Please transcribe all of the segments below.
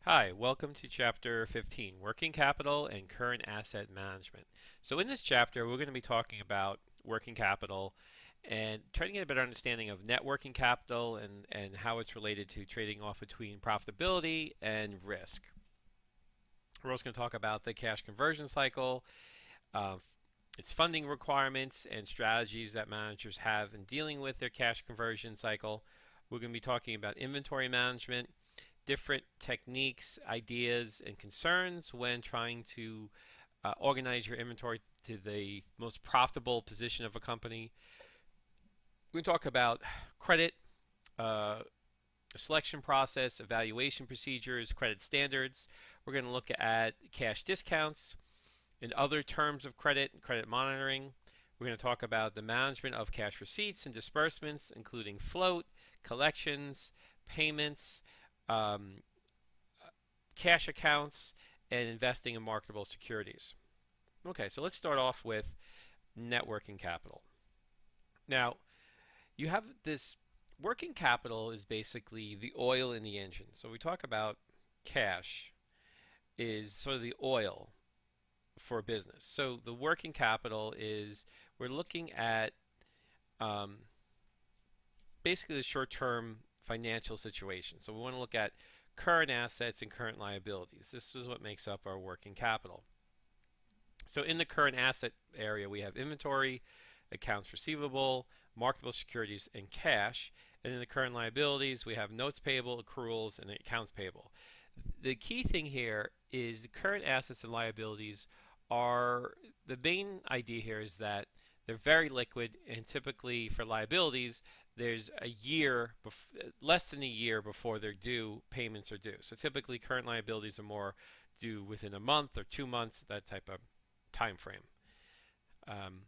Hi, welcome to Chapter 15, Working Capital and Current Asset Management. So in this chapter, we're going to be talking about working capital and trying to get a better understanding of net working capital and how it's related to trading off between profitability and risk. We're also going to talk about the cash conversion cycle, uh, its funding requirements, and strategies that managers have in dealing with their cash conversion cycle. We're going to be talking about inventory management, different techniques, ideas, and concerns when trying to organize your inventory to the most profitable position of a company. We're going to talk about credit, uh, selection process, evaluation procedures, credit standards. We're going to look at cash discounts and other terms of credit and credit monitoring. We're going to talk about the management of cash receipts and disbursements, including float, collections, payments, um, cash accounts, and investing in marketable securities. Okay, so let's start off with net working capital. Now, you have this working capital is basically the oil in the engine. So we talk about cash is sort of the oil for a business. So the working capital is we're looking at um, basically the short-term financial situation. So we want to look at current assets and current liabilities. This is what makes up our working capital. So in the current asset area, we have inventory, accounts receivable, marketable securities, and cash. And in the current liabilities, we have notes payable, accruals, and accounts payable. The key thing here is current assets and liabilities are the main idea here is that they're very liquid, and typically for liabilities, there's less than a year before their due payments are due. So typically, current liabilities are more due within a month or 2 months, that type of time frame. Um,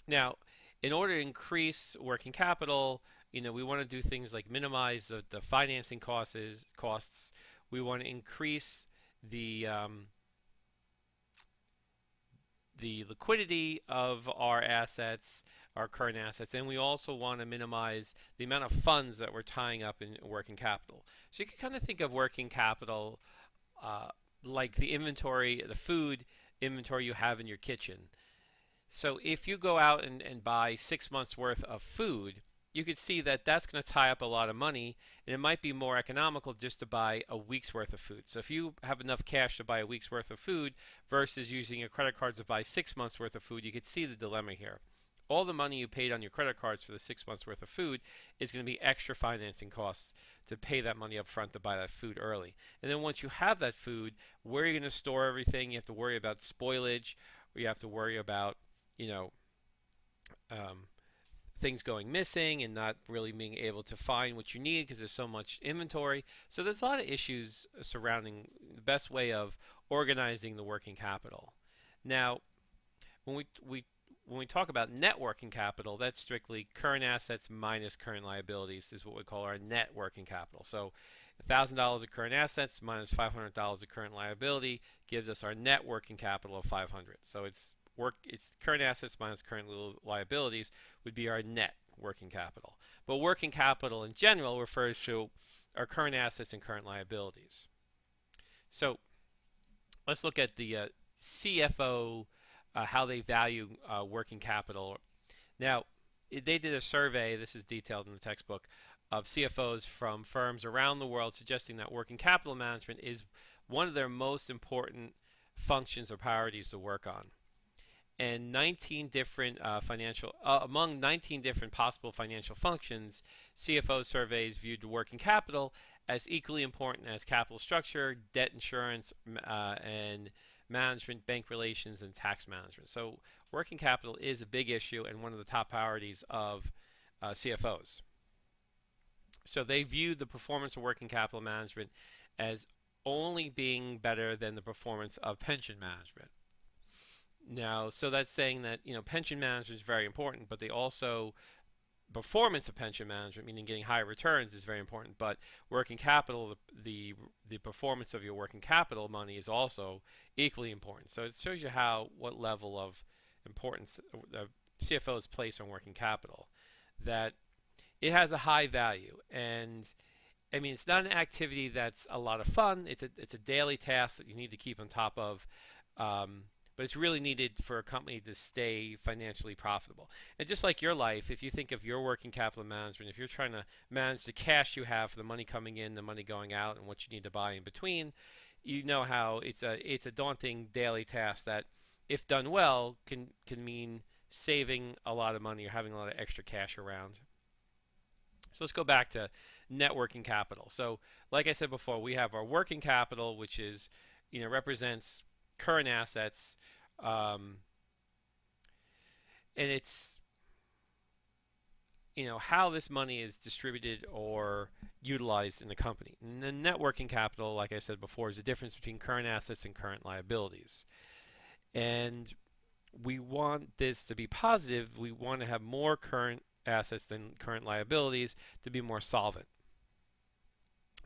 Now, in order to increase working capital, we want to do things like minimize the financing costs. We want to increase the um, the liquidity of our assets, our current assets, and we also want to minimize the amount of funds that we're tying up in working capital. So you can kind of think of working capital uh, like the inventory, the food inventory you have in your kitchen. So if you go out and buy 6 months worth of food, you could see that that's going to tie up a lot of money, and it might be more economical just to buy a week's worth of food. So if you have enough cash to buy a week's worth of food versus using your credit cards to buy 6 months worth of food, you could see the dilemma here. All the money you paid on your credit cards for the 6 months worth of food is going to be extra financing costs to pay that money up front to buy that food early. And then once you have that food, where are you going to store everything? You have to worry about spoilage, or you have to worry about you know, um, things going missing and not really being able to find what you need because there's so much inventory. So there's a lot of issues surrounding the best way of organizing the working capital. Now, when we talk about net working capital, that's strictly current assets minus current liabilities is what we call our net working capital. So $1,000 of current assets minus $500 of current liability gives us our net working capital of 500. So it's current assets minus current liabilities would be our net working capital. But working capital in general refers to our current assets and current liabilities. So let's look at the CFO, how they value working capital. Now, they did a survey, this is detailed in the textbook, of CFOs from firms around the world suggesting that working capital management is one of their most important functions or priorities to work on. And 19 different among 19 different possible financial functions, CFO surveys viewed working capital as equally important as capital structure, debt insurance, and management, bank relations, and tax management. So working capital is a big issue and one of the top priorities of CFOs. So they view the performance of working capital management as only being better than the performance of pension management. Now, so that's saying that pension management is very important, but they also performance of pension management, meaning getting higher returns, is very important. But working capital, the performance of your working capital money is also equally important. So it shows you what level of importance CFOs place on working capital. That it has a high value, and I mean, it's not an activity that's a lot of fun. It's a daily task that you need to keep on top of, um, but it's really needed for a company to stay financially profitable. And just like your life, if you think of your working capital management, if you're trying to manage the cash you have for the money coming in, the money going out, and what you need to buy in between, you know how it's a daunting daily task that, if done well, can mean saving a lot of money or having a lot of extra cash around. So let's go back to net working capital. So, like I said before, we have our working capital, which is, represents current assets, um, and it's, how this money is distributed or utilized in the company. And the net working capital, like I said before, is the difference between current assets and current liabilities. And we want this to be positive. We want to have more current assets than current liabilities to be more solvent.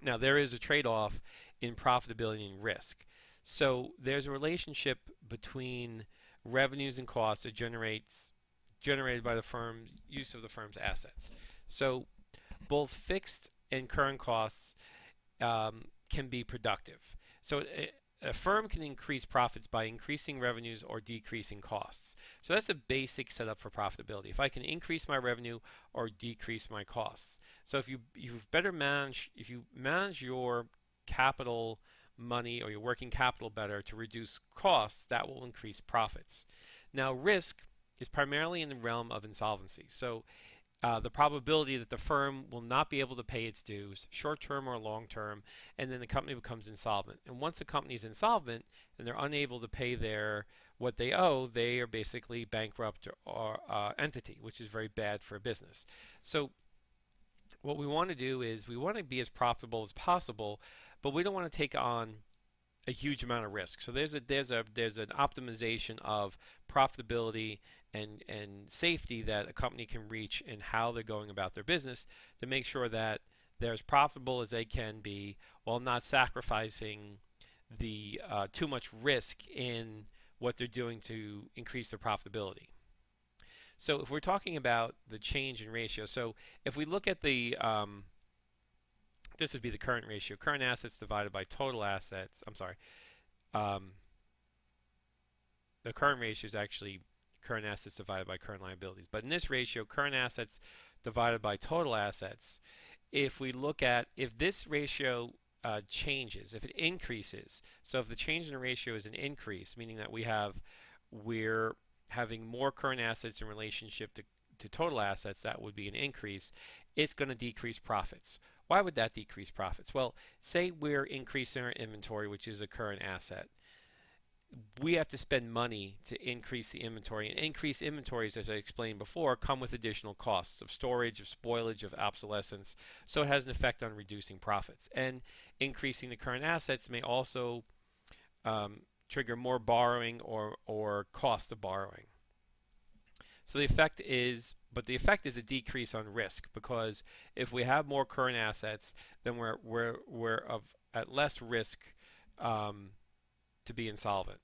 Now, there is a trade off in profitability and risk. So, there's a relationship between revenues and costs that generated by the firm's use of the firm's assets. So, both fixed and current costs can be productive. So, a firm can increase profits by increasing revenues or decreasing costs. So that's a basic setup for profitability. If I can increase my revenue or decrease my costs. So if you manage your capital money or your working capital better to reduce costs, that will increase profits. Now, risk is primarily in the realm of insolvency. So the probability that the firm will not be able to pay its dues, short term or long term, and then the company becomes insolvent. And once a company is insolvent and they're unable to pay what they owe, they are basically bankrupt or entity, which is very bad for a business. So what we want to do is we want to be as profitable as possible, but we don't want to take on a huge amount of risk. So there's an optimization of profitability and safety that a company can reach in how they're going about their business to make sure that they're as profitable as they can be while not sacrificing the too much risk in what they're doing to increase their profitability. So if we're talking about the change in ratio, so if we look at this would be the current ratio, current assets divided by total assets. I'm sorry. Um, the current ratio is actually current assets divided by current liabilities. But in this ratio, current assets divided by total assets, if this ratio changes, if it increases, so if the change in the ratio is an increase, meaning that we're having more current assets in relationship to total assets, that would be an increase, it's going to decrease profits. Why would that decrease profits? Well, say we're increasing our inventory, which is a current asset. We have to spend money to increase the inventory. And increased inventories, as I explained before, come with additional costs of storage, of spoilage, of obsolescence. So it has an effect on reducing profits. And increasing the current assets may also trigger more borrowing or cost of borrowing. So the effect is a decrease on risk, because if we have more current assets, then we're at less risk to be insolvent.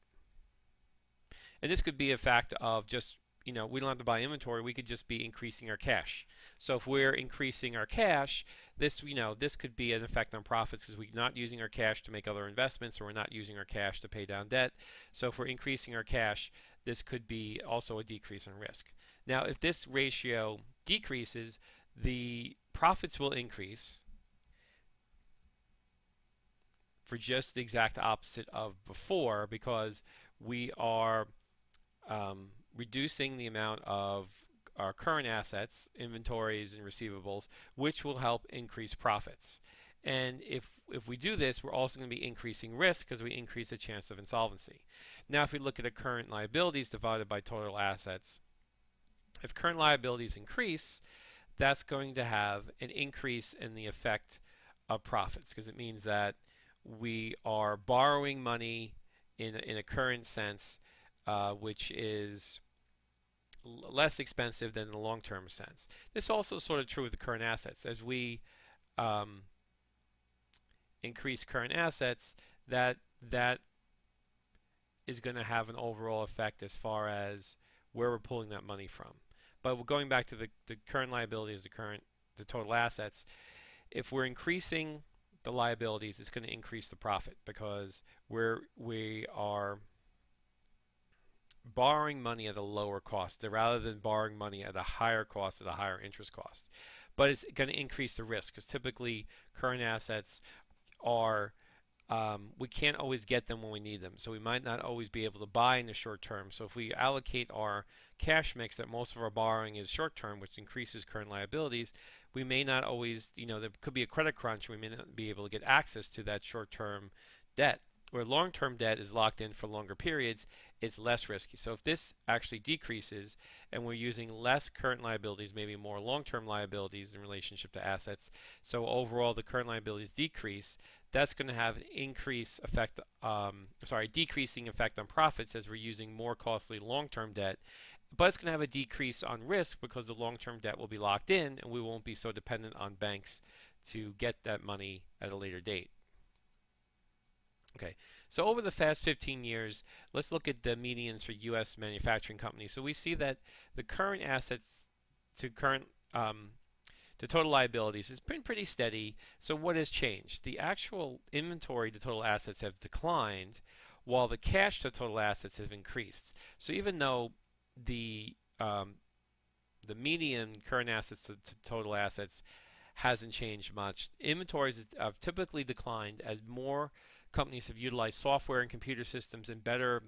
And this could be a fact of just, we don't have to buy inventory, we could just be increasing our cash. So if we're increasing our cash, this could be an effect on profits because we're not using our cash to make other investments, or we're not using our cash to pay down debt. So if we're increasing our cash, this could be also a decrease in risk. Now, if this ratio decreases, the profits will increase for just the exact opposite of before, because we are reducing the amount of our current assets, inventories and receivables, which will help increase profits. And if we do this, we're also going to be increasing risk because we increase the chance of insolvency. Now, if we look at the current liabilities divided by total assets, if current liabilities increase, that's going to have an increase in the effect of profits, because it means that we are borrowing money in a current sense, which is less expensive than in the long-term sense. This is also sort of true with the current assets. As we increase current assets, that is going to have an overall effect as far as where we're pulling that money from. But going back to the current liabilities, the total assets, if we're increasing the liabilities, it's going to increase the profit because we are borrowing money at a lower cost rather than borrowing money at a higher cost at a higher interest cost. But it's going to increase the risk because typically current assets are we can't always get them when we need them. So we might not always be able to buy in the short term. So if we allocate our cash mix that most of our borrowing is short term, which increases current liabilities, we may not always, there could be a credit crunch. We may not be able to get access to that short term debt. Where long term debt is locked in for longer periods, it's less risky. So if this actually decreases and we're using less current liabilities, maybe more long term liabilities in relationship to assets, so overall the current liabilities decrease, that's going to have an decreasing effect on profits as we're using more costly long-term debt. But it's going to have a decrease on risk because the long-term debt will be locked in and we won't be so dependent on banks to get that money at a later date. Okay, so over the past 15 years, let's look at the medians for U.S. manufacturing companies. So we see that the current assets to current to total liabilities has been pretty steady. So what has changed? The actual inventory to total assets have declined, while the cash to total assets have increased. So even though the median current assets to total assets hasn't changed much, inventories have typically declined as more companies have utilized software and computer systems and better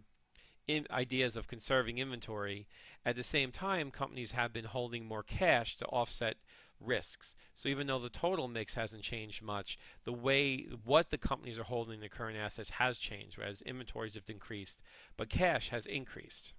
ideas of conserving inventory. At the same time, companies have been holding more cash to offset risks. So even though the total mix hasn't changed much, the way what the companies are holding the current assets has changed, whereas inventories have increased, but cash has increased.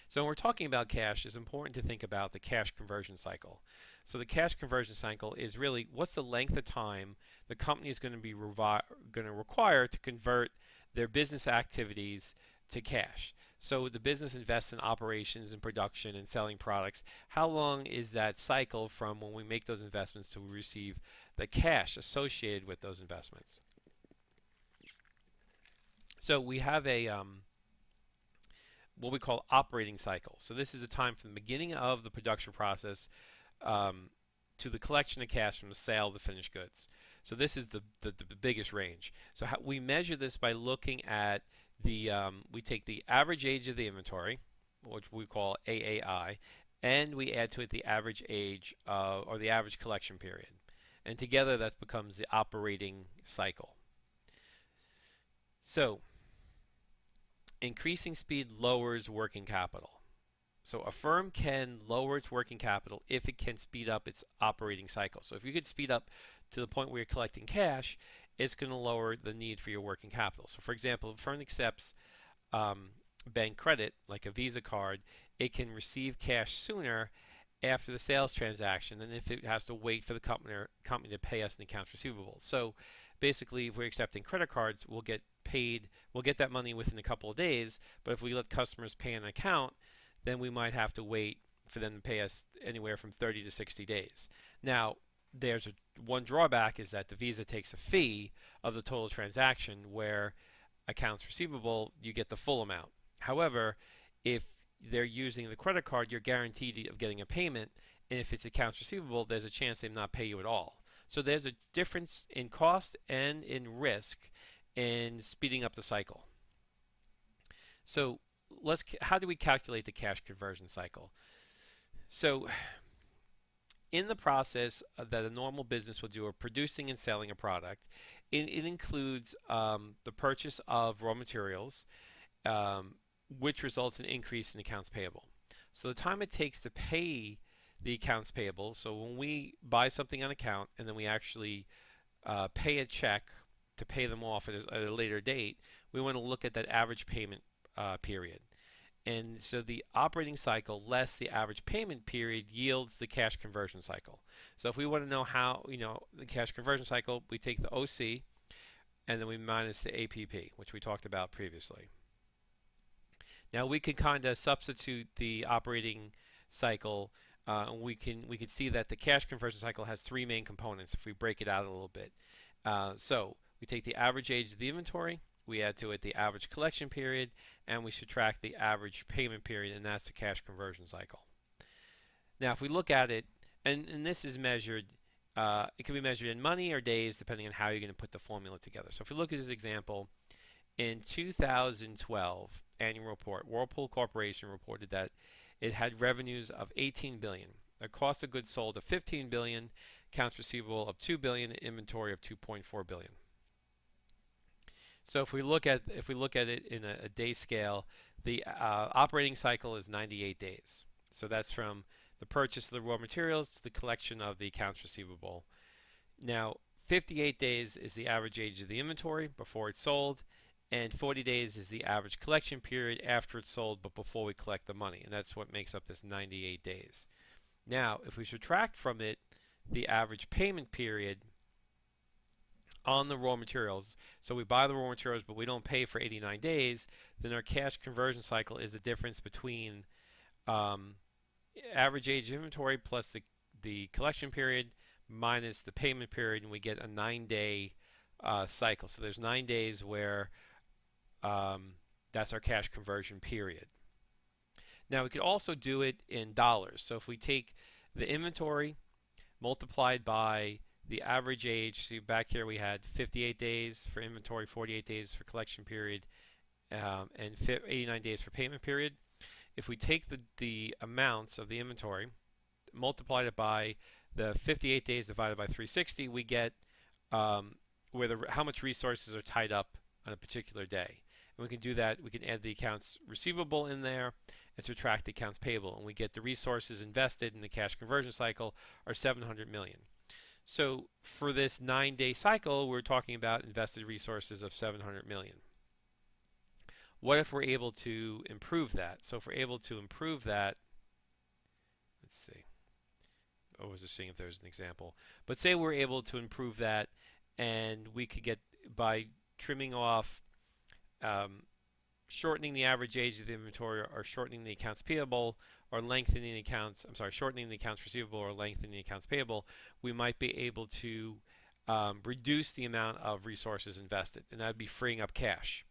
So when we're talking about cash, it's important to think about the cash conversion cycle. So the cash conversion cycle is really what's the length of time the company is going to be going to require to convert their business activities to cash. So the business invests in operations and production and selling products. How long is that cycle from when we make those investments to receive the cash associated with those investments? So we have a what we call operating cycle. So this is the time from the beginning of the production process to the collection of cash from the sale of the finished goods. So this is the biggest range. So we measure this by looking at we take the average age of the inventory, which we call AAI, and we add to it the average age or the average collection period. And together that becomes the operating cycle. So increasing speed lowers working capital. So a firm can lower its working capital if it can speed up its operating cycle. So if you could speed up to the point where you're collecting cash, it's going to lower the need for your working capital. So for example, if a firm accepts bank credit, like a Visa card, it can receive cash sooner after the sales transaction than if it has to wait for the company to pay us in accounts receivable. So basically, if we're accepting credit cards, we'll get that money within a couple of days, but if we let customers pay an account, then we might have to wait for them to pay us anywhere from 30 to 60 days. Now, there's one drawback is that the Visa takes a fee of the total transaction, where accounts receivable, you get the full amount. However, if they're using the credit card, you're guaranteed of getting a payment, and if it's accounts receivable, there's a chance they may not pay you at all. So there's a difference in cost and in risk in speeding up the cycle. So how do we calculate the cash conversion cycle? So in the process that a normal business will do of producing and selling a product, it includes the purchase of raw materials, which results in an increase in accounts payable. So the time it takes to pay the accounts payable, so when we buy something on account and then we actually pay a check to pay them off at a later date, we want to look at that average payment period. And so the operating cycle less the average payment period yields the cash conversion cycle. So if we want to know how, the cash conversion cycle, we take the OC and then we minus the APP, which we talked about previously. Now we can kind of substitute the operating cycle. We can see that the cash conversion cycle has three main components if we break it out a little bit. So we take the average age of the inventory, we add to it the average collection period, and we subtract the average payment period, and that's the cash conversion cycle. Now if we look at it, and this is measured it can be measured in money or days, depending on how you're going to put the formula together. So if we look at this example, in 2012 annual report, Whirlpool Corporation reported that it had revenues of 18 billion, a cost of goods sold of 15 billion, accounts receivable of 2 billion, inventory of 2.4 billion. So if we look at it in a day scale, the operating cycle is 98 days. So that's from the purchase of the raw materials to the collection of the accounts receivable. Now, 58 days is the average age of the inventory before it's sold, and 40 days is the average collection period after it's sold but before we collect the money, and that's what makes up this 98 days. Now, if we subtract from it the average payment period on the raw materials, so we buy the raw materials but we don't pay for 89 days, then our cash conversion cycle is the difference between average age inventory plus the collection period minus the payment period, and we get a 9-day cycle. So there's 9 days where that's our cash conversion period. Now we could also do it in dollars. So if we take the inventory multiplied by the average age, see back here we had 58 days for inventory, 48 days for collection period, and 89 days for payment period. If we take the amounts of the inventory, multiplied it by the 58 days divided by 360, we get how much resources are tied up on a particular day. And we can do that. We can add the accounts receivable in there and subtract the accounts payable, and we get the resources invested in the cash conversion cycle are 700 million. So for this 9-day cycle, we're talking about invested resources of 700 million. What if we're able to improve that? So if we're able to improve that, let's see. I was just seeing if there's an example. But say we're able to improve that, and we could get by trimming off, shortening the average age of the inventory, or shortening the accounts payable, or lengthening the accounts. Shortening the accounts receivable, or lengthening the accounts payable. We might be able to reduce the amount of resources invested, and that'd be freeing up cash.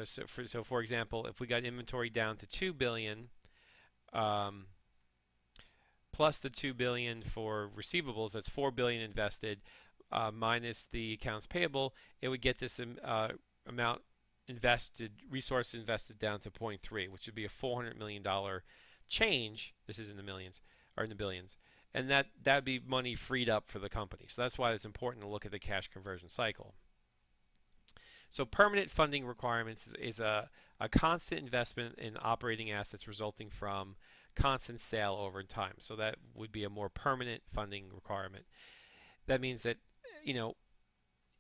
So for example, if we got inventory down to 2 billion, plus the 2 billion for receivables, that's 4 billion invested, minus the accounts payable, it would get this amount invested, resources invested down to 0.3, which would be a $400 million change. This is in the millions, or in the billions. And that'd be money freed up for the company. So that's why it's important to look at the cash conversion cycle. So permanent funding requirements is a constant investment in operating assets resulting from constant sale over time. So that would be a more permanent funding requirement. That means that,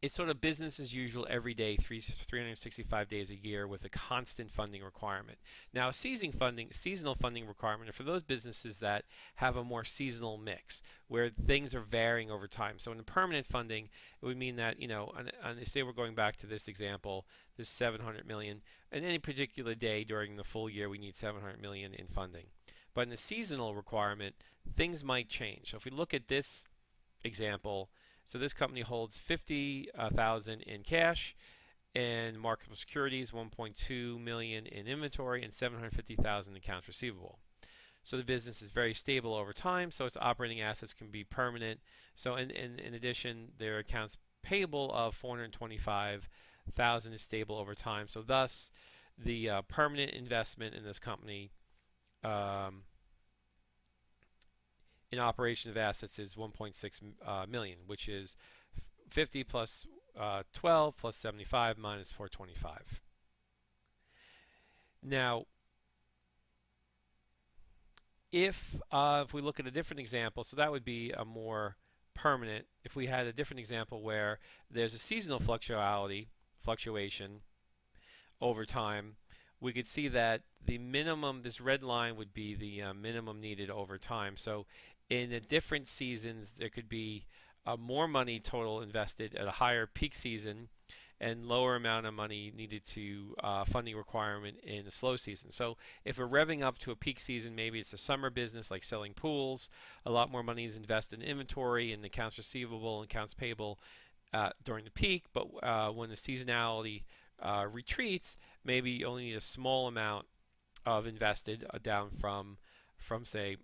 it's sort of business as usual every day, 365 days a year, with a constant funding requirement. Now, seasonal funding requirement are for those businesses that have a more seasonal mix, where things are varying over time. So in the permanent funding, it would mean that, say we're going back to this example, this 700 million, on any particular day during the full year, we need 700 million in funding. But in the seasonal requirement, things might change. So if we look at this example, so this company holds 50,000 in cash and marketable securities, 1.2 million in inventory, and 750,000 in accounts receivable. So the business is very stable over time, so its operating assets can be permanent. So in addition, their accounts payable of 425,000 is stable over time. So thus, the permanent investment in this company in operation of assets is 1.6 million, which is 50 plus 12 plus 75 minus 425. Now, if we look at a different example, so that would be a more permanent. If we had a different example where there's a seasonal fluctuation over time, we could see that the minimum, this red line would be the minimum needed over time. So in the different seasons, there could be more money total invested at a higher peak season and lower amount of money needed to funding requirement in the slow season. So if we're revving up to a peak season, maybe it's a summer business like selling pools, a lot more money is invested in inventory and accounts receivable and accounts payable during the peak, but when the seasonality retreats, maybe you only need a small amount of invested, down from say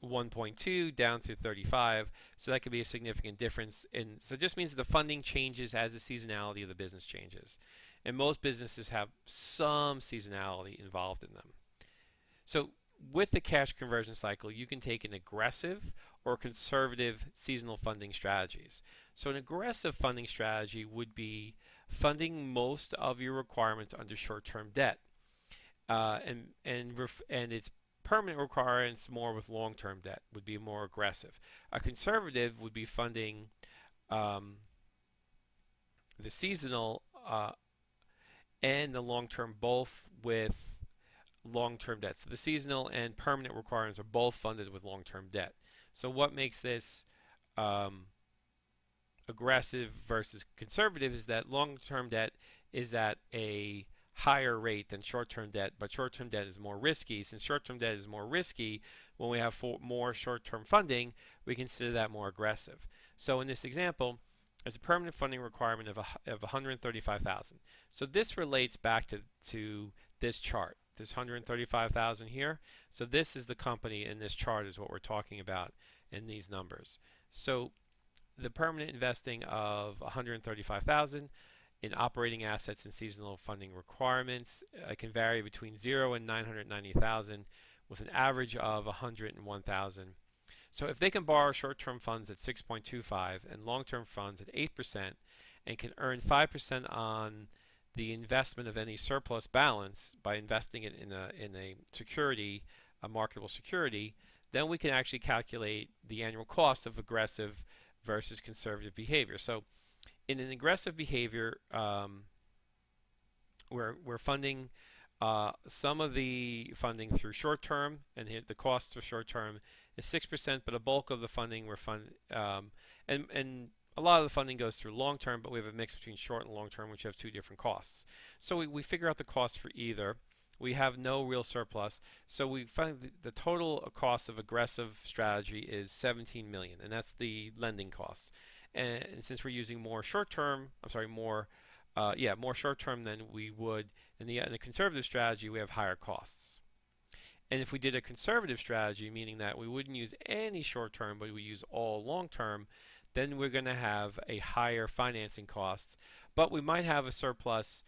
1.2 down to 35. So that could be a significant difference. And so it just means that the funding changes as the seasonality of the business changes. And most businesses have some seasonality involved in them. So with the cash conversion cycle, you can take an aggressive or conservative seasonal funding strategies. So an aggressive funding strategy would be funding most of your requirements under short-term debt, and its permanent requirements more with long-term debt would be more aggressive. A conservative would be funding um, the seasonal and the long-term both with long-term debt. So the seasonal and permanent requirements are both funded with long-term debt. So what makes this um, aggressive versus conservative is that long-term debt is at a higher rate than short-term debt, but short-term debt is more risky. Since short-term debt is more risky, when we have more short-term funding, we consider that more aggressive. So in this example, there's a permanent funding requirement of 135,000. So this relates back to this chart. This 135,000 here. So this is the company in this chart is what we're talking about in these numbers. So the permanent investing of 135,000 in operating assets and seasonal funding requirements can vary between 0 and 990,000 with an average of 101,000. So if they can borrow short-term funds at 6.25 and long-term funds at 8% and can earn 5% on the investment of any surplus balance by investing it in a security, a marketable security, then we can actually calculate the annual cost of aggressive versus conservative behavior. So in an aggressive behavior, we're funding some of the funding through short term, and the cost for short term is 6%, but a bulk of the funding we're and a lot of the funding goes through long term, but we have a mix between short and long term, which have two different costs. So we figure out the cost for either. We have no real surplus, so we find the total cost of aggressive strategy is 17 million, and that's the lending costs. And since we're using more short term, more short term than we would in the conservative strategy, we have higher costs. And if we did a conservative strategy, meaning that we wouldn't use any short term, but we use all long term, then we're going to have a higher financing cost. But we might have a surplus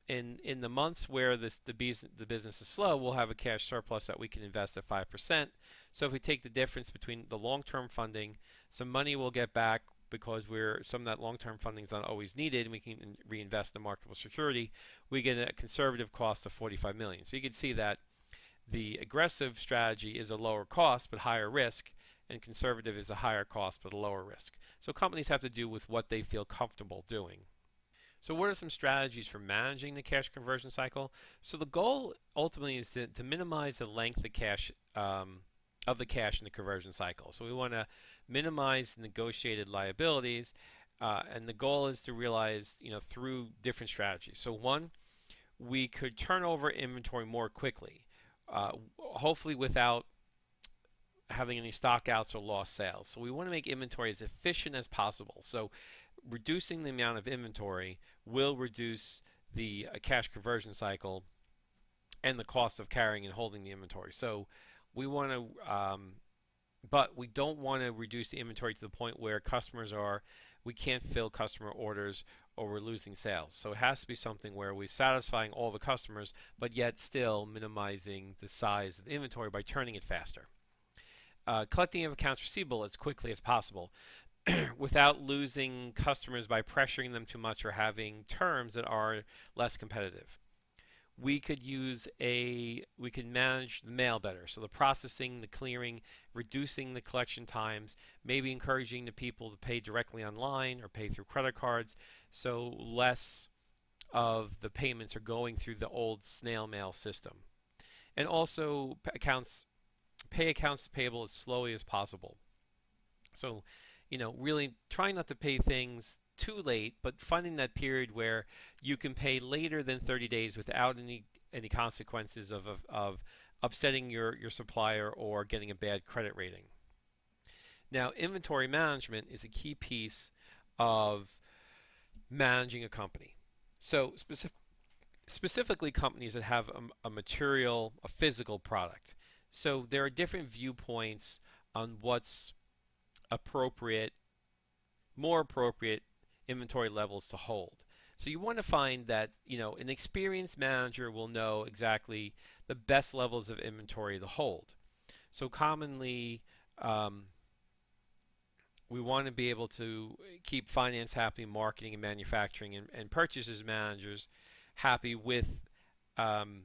in the months where the business is slow. We'll have a cash surplus that we can invest at 5%. So if we take the difference between the long-term funding, some money we'll get back because some of that long-term funding is not always needed, and we can reinvest in marketable security. We get a conservative cost of 45 million. So you can see that the aggressive strategy is a lower cost but higher risk, and conservative is a higher cost but a lower risk. So companies have to do with what they feel comfortable doing. So what are some strategies for managing the cash conversion cycle? So the goal ultimately is to minimize the length of the cash in the conversion cycle. So we want to minimize negotiated liabilities, and the goal is to realize through different strategies. So one, we could turn over inventory more quickly, hopefully without having any stockouts or lost sales. So we want to make inventory as efficient as possible. So reducing the amount of inventory will reduce the cash conversion cycle and the cost of carrying and holding the inventory. So we want to, but we don't want to reduce the inventory to the point where we can't fill customer orders or we're losing sales. So it has to be something where we're satisfying all the customers, but yet still minimizing the size of the inventory by turning it faster. Collecting of accounts receivable as quickly as possible without losing customers by pressuring them too much or having terms that are less competitive. We could manage the mail better. So the processing, the clearing, reducing the collection times, maybe encouraging the people to pay directly online or pay through credit cards, so less of the payments are going through the old snail mail system. And also pay accounts payable as slowly as possible. So, really trying not to pay things too late, but finding that period where you can pay later than 30 days without any consequences of upsetting your supplier or getting a bad credit rating. Now, inventory management is a key piece of managing a company. So specifically companies that have a physical product. So there are different viewpoints on what's appropriate, more appropriate inventory levels to hold. So you want to find that, an experienced manager will know exactly the best levels of inventory to hold. So commonly, um, we want to be able to keep finance happy, marketing and manufacturing, and purchases managers happy with um,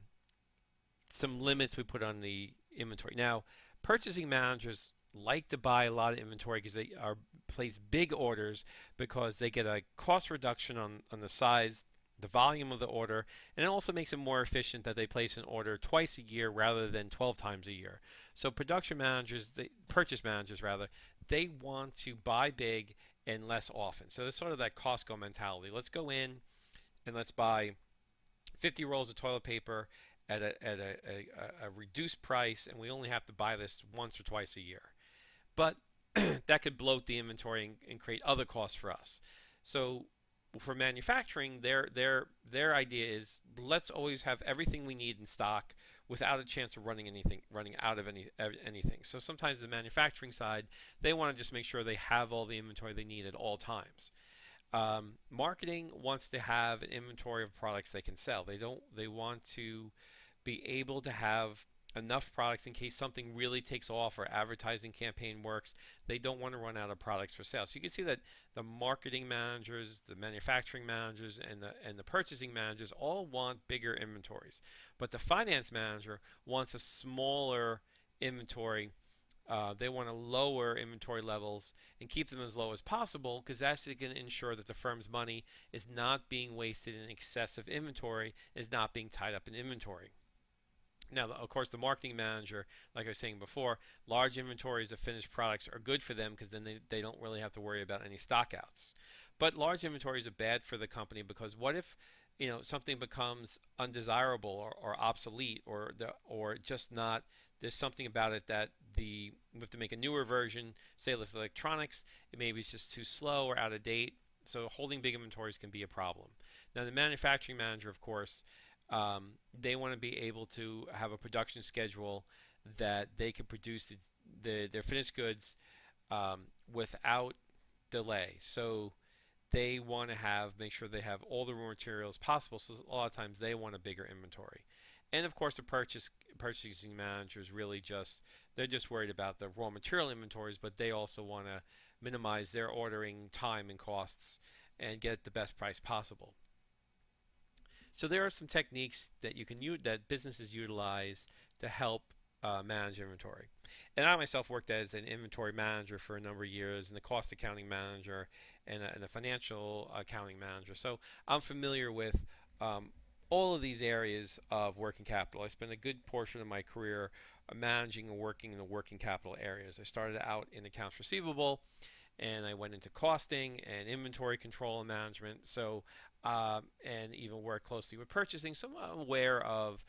some limits we put on the inventory. Now, purchasing managers like to buy a lot of inventory because they are place big orders because they get a cost reduction on the size, the volume of the order, and it also makes it more efficient that they place an order twice a year rather than 12 times a year. So production managers, purchase managers rather, they want to buy big and less often. So there's sort of that Costco mentality. Let's go in and let's buy 50 rolls of toilet paper at a reduced price, and we only have to buy this once or twice a year. But that could bloat the inventory and create other costs for us. So for manufacturing, their idea is let's always have everything we need in stock without a chance of running out of anything. So sometimes the manufacturing side, they want to just make sure they have all the inventory they need at all times. Marketing wants to have an inventory of products they can sell. They want to be able to have enough products in case something really takes off or advertising campaign works. They don't want to run out of products for sale. So you can see that the marketing managers, the manufacturing managers, and the purchasing managers all want bigger inventories. But the finance manager wants a smaller inventory. They want to lower inventory levels and keep them as low as possible because that's going to ensure that the firm's money is not being wasted in excessive inventory, is not being tied up in inventory. Now, of course, the marketing manager, like I was saying before, large inventories of finished products are good for them because then they don't really have to worry about any stockouts. But large inventories are bad for the company because what if something becomes undesirable or obsolete or just not there's something about it that we have to make a newer version, say with electronics, maybe it's just too slow or out of date. So holding big inventories can be a problem. Now the manufacturing manager, of course, they want to be able to have a production schedule that they can produce their finished goods without delay. So they want to make sure they have all the raw materials possible. So a lot of times they want a bigger inventory. And of course, the purchasing managers really they're just worried about the raw material inventories, but they also want to minimize their ordering time and costs and get the best price possible. So there are some techniques that you can use that businesses utilize to help manage inventory. And I myself worked as an inventory manager for a number of years, and a cost accounting manager, and a financial accounting manager. So I'm familiar with um, all of these areas of working capital. I spent a good portion of my career managing and working in the working capital areas. I started out in accounts receivable, and I went into costing and inventory control and management. So, and even work closely with purchasing. So I'm aware of,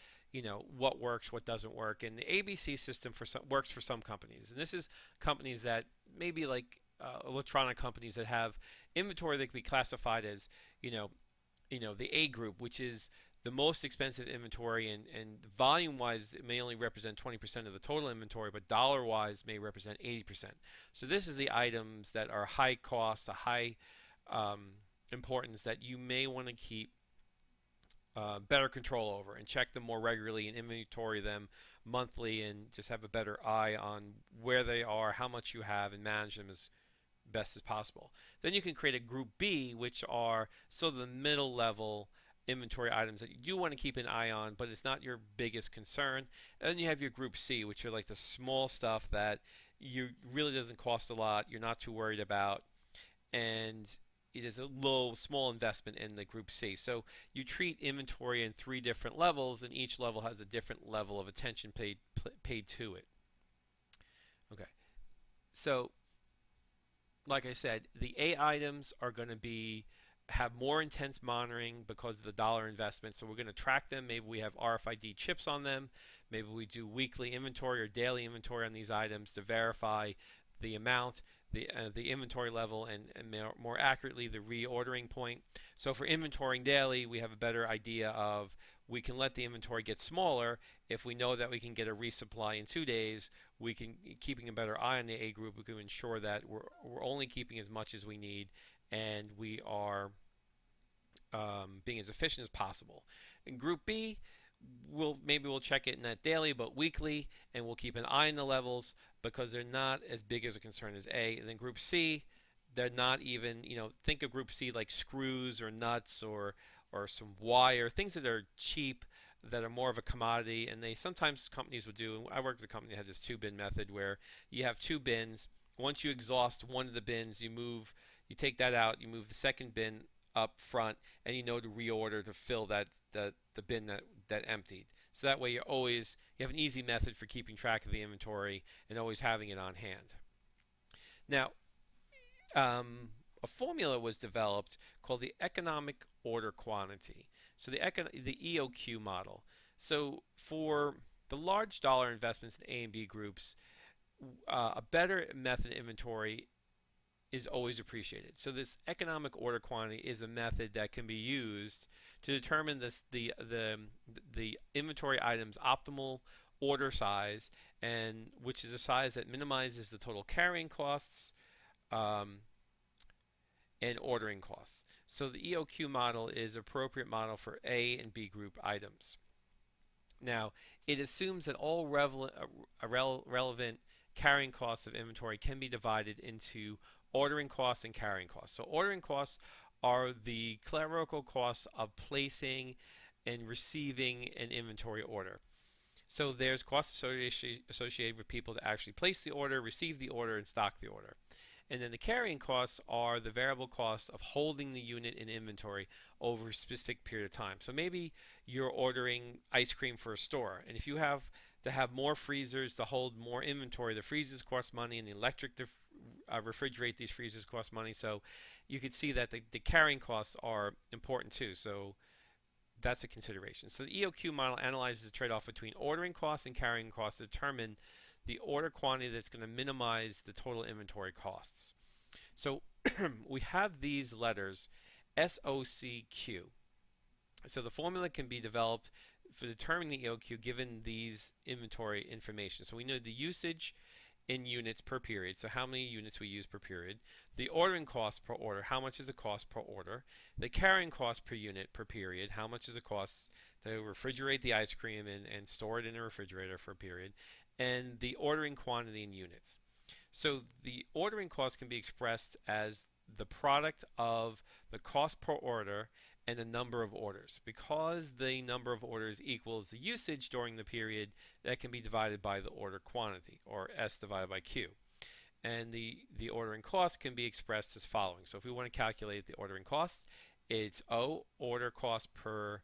what works, what doesn't work, and the ABC system works for some companies. And this is companies that maybe like electronic companies that have inventory that can be classified as, you know, the A group, which is the most expensive inventory, and volume wise it may only represent 20% of the total inventory, but dollar wise may represent 80%. So this is the items that are high cost, a high um, importance that you may want to keep better control over and check them more regularly and inventory them monthly and just have a better eye on where they are, how much you have, and manage them as best as possible. Then you can create a group B, which are sort of the middle level inventory items that you do want to keep an eye on, but it's not your biggest concern. And then you have your group C, which are like the small stuff that you really doesn't cost a lot, you're not too worried about, and it is a small investment in the group C. So you treat inventory in three different levels, and each level has a different level of attention paid to it. Okay, so like I said, the A items are going to have more intense monitoring because of the dollar investment. So we're going to track them. Maybe we have RFID chips on them. Maybe we do weekly inventory or daily inventory on these items to verify the amount, the inventory level, and more accurately the reordering point. So for inventorying daily, we have a better idea of we can let the inventory get smaller if we know that we can get a resupply in 2 days. We can, keeping a better eye on the A group, we can ensure that we're only keeping as much as we need, and we are being as efficient as possible. In Group B, we'll check it not daily but weekly, and we'll keep an eye on the levels because they're not as big as a concern as A. And then Group C, they're not even, think of Group C like screws or nuts or some wire, things that are cheap, that are more of a commodity. And they sometimes companies would do. I worked with a company that had this 2-bin method where you have 2 bins. Once you exhaust one of the bins, you take that out, you move the second bin up front, and to reorder to fill the bin that emptied. So that way you have an easy method for keeping track of the inventory and always having it on hand. Now, a formula was developed called the economic order quantity. So the EOQ model. So for the large dollar investments in A and B groups, a better method of inventory is always appreciated. So this economic order quantity is a method that can be used to determine the inventory item's optimal order size, and which is a size that minimizes the total carrying costs and ordering costs. So the EOQ model is an appropriate model for A and B group items. Now, it assumes that all relevant carrying costs of inventory can be divided into ordering costs and carrying costs. So ordering costs are the clerical costs of placing and receiving an inventory order. So there's costs associated with people to actually place the order, receive the order, and stock the order. And then the carrying costs are the variable costs of holding the unit in inventory over a specific period of time. So maybe you're ordering ice cream for a store, and if you have to have more freezers to hold more inventory, the freezers cost money, and the electric to refrigerate these freezers cost money. So you could see that the carrying costs are important too. So that's a consideration. So the EOQ model analyzes the trade-off between ordering costs and carrying costs to determine the order quantity that's going to minimize the total inventory costs. So we have these letters SOCQ. So the formula can be developed for determining the EOQ given these inventory information. So we know the usage in units per period, so how many units we use per period, the ordering cost per order, how much is the cost per order, the carrying cost per unit per period, how much is the cost to refrigerate the ice cream and store it in a refrigerator for a period, and the ordering quantity in units. So the ordering cost can be expressed as the product of the cost per order and the number of orders. Because the number of orders equals the usage during the period, that can be divided by the order quantity, or S divided by Q. And the ordering cost can be expressed as following. So if we want to calculate the ordering cost, it's O, order cost per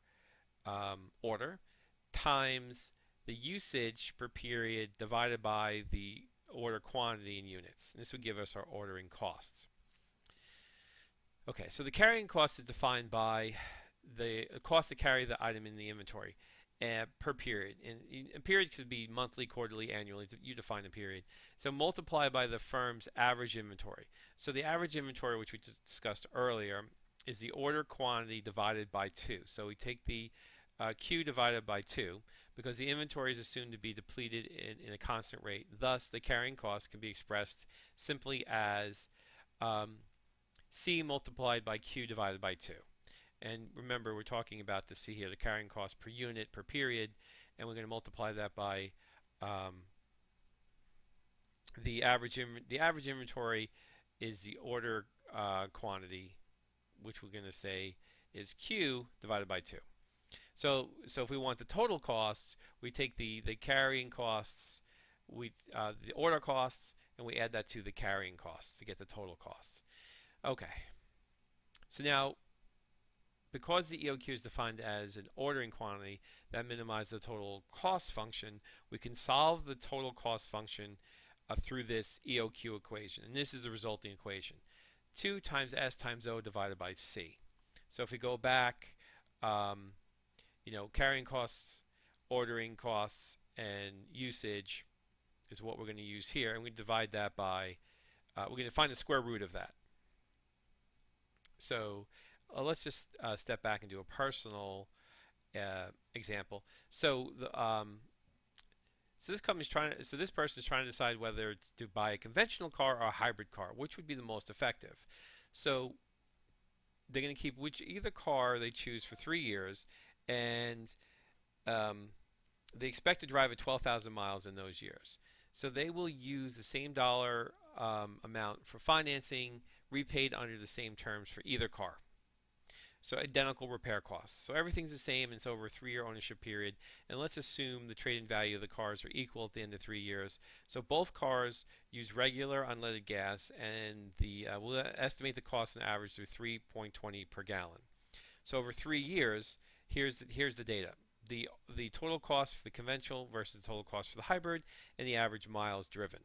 order, times the usage per period divided by the order quantity in units. And this would give us our ordering costs. Okay, so the carrying cost is defined by the cost to carry the item in the inventory per period. And a period could be monthly, quarterly, annually. You define a period. So multiply by the firm's average inventory. So the average inventory, which we discussed earlier, is the order quantity divided by 2. So we take the Q divided by 2 because the inventory is assumed to be depleted in a constant rate. Thus, the carrying cost can be expressed simply as C multiplied by Q divided by 2. And remember, we're talking about the C here, the carrying cost per unit per period, and we're going to multiply that by the average inventory is the order quantity, which we're going to say is Q divided by 2. So if we want the total costs, we take the carrying costs, the order costs, and we add that to the carrying costs to get the total costs. Okay. So now, because the EOQ is defined as an ordering quantity that minimizes the total cost function, we can solve the total cost function through this EOQ equation. And this is the resulting equation. 2 times S times O divided by C. So if we go back, carrying costs, ordering costs, and usage is what we're going to use here. And we divide that by, we're going to find the square root of that. So let's just step back and do a personal example. So this person is trying to decide whether it's to buy a conventional car or a hybrid car, which would be the most effective. So they're going to keep either car they choose for 3 years, and um, they expect to drive at 12,000 miles in those years. So they will use the same dollar amount for financing, repaid under the same terms for either car. So identical repair costs. So everything's the same, and it's over a 3-year ownership period. And let's assume the trade-in value of the cars are equal at the end of 3 years. So both cars use regular unleaded gas, and we'll estimate the cost on average to 3.20 per gallon. So over 3 years, here's the data. The total cost for the conventional versus the total cost for the hybrid, and the average miles driven.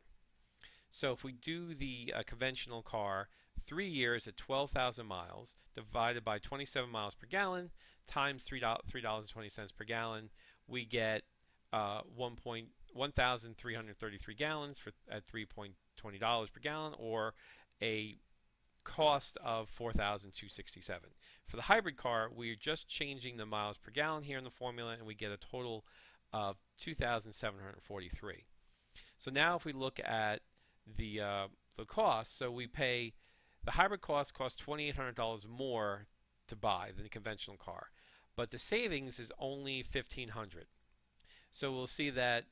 So if we do the conventional car, 3 years at 12,000 miles divided by 27 miles per gallon times $3.20 per gallon, we get 1,333 gallons at $3.20 per gallon, or a cost of 4,267. For the hybrid car, we're just changing the miles per gallon here in the formula, and we get a total of 2,743. So now if we look at the cost, so we pay the hybrid costs $2,800 more to buy than the conventional car, but the savings is only $1,500. So we'll see that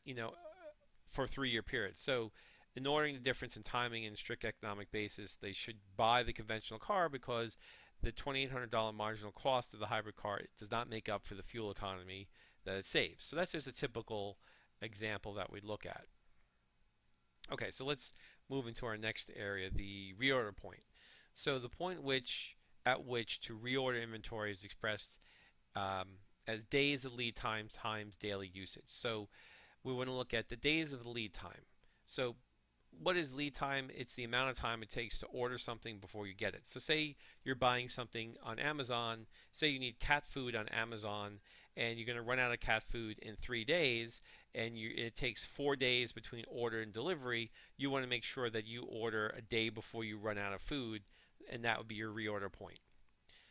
for a 3-year period. So ignoring the difference in timing and strict economic basis, they should buy the conventional car because the $2,800 marginal cost of the hybrid car does not make up for the fuel economy that it saves. So that's just a typical example that we look at. Okay, so let's move into our next area, the reorder point. So the point at which to reorder inventory is expressed as days of lead time times daily usage. So we want to look at the days of the lead time. So what is lead time? It's the amount of time it takes to order something before you get it. So say you're buying something on Amazon, say you need cat food on Amazon, and you're going to run out of cat food in 3 days, and it takes 4 days between order and delivery. You want to make sure that you order a day before you run out of food, and that would be your reorder point.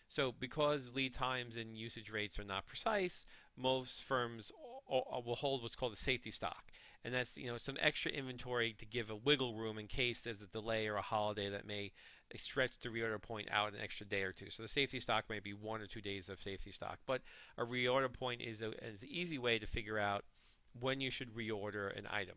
So because lead times and usage rates are not precise, most firms will hold what's called a safety stock, and that's some extra inventory to give a wiggle room in case there's a delay or a holiday that may stretch the reorder point out an extra day or two. So the safety stock may be 1 or 2 days of safety stock, but a reorder point is an easy way to figure out when you should reorder an item.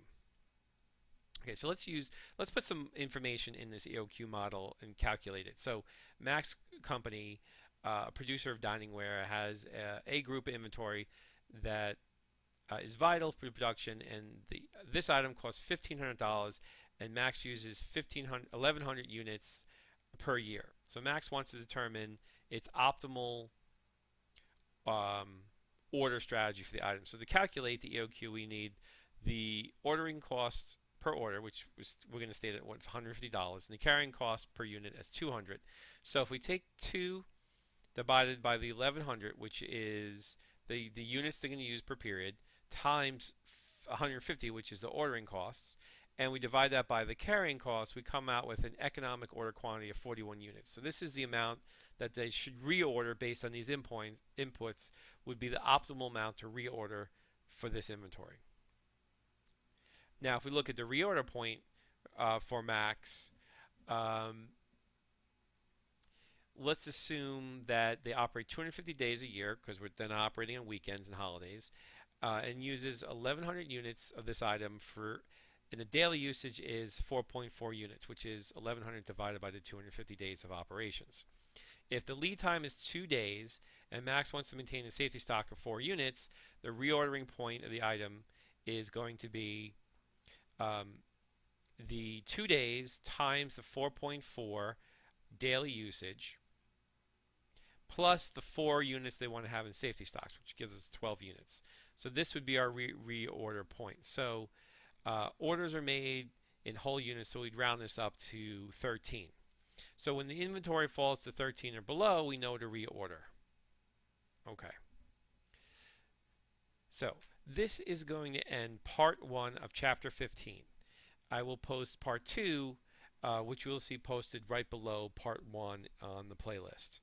Okay, so let's put some information in this EOQ model and calculate it. So Max Company, a producer of diningware, has a group of inventory that is vital for production, and this item costs $1,500, and Max uses 1,100 units per year. So Max wants to determine its optimal order strategy for the item. So to calculate the EOQ, we need the ordering costs per order, which we're going to state at $150, and the carrying cost per unit as $200. So if we take 2 divided by the 1,100, which is the units they're going to use per period, times 150, which is the ordering costs, and we divide that by the carrying costs, we come out with an economic order quantity of 41 units. So this is the amount that they should reorder based on these inputs, would be the optimal amount to reorder for this inventory. Now, if we look at the reorder point for Max, let's assume that they operate 250 days a year, because they're not operating on weekends and holidays, and uses 1,100 units of this item and the daily usage is 4.4 units, which is 1,100 divided by the 250 days of operations. If the lead time is 2 days and Max wants to maintain a safety stock of 4 units, the reordering point of the item is going to be the 2 days times the 4.4 daily usage plus the 4 units they want to have in safety stocks, which gives us 12 units. So this would be our reorder point. So orders are made in whole units, so we'd round this up to 13. So when the inventory falls to 13 or below, we know to reorder. Okay. So this is going to end part 1 of chapter 15. I will post part 2, which you will see posted right below part 1 on the playlist.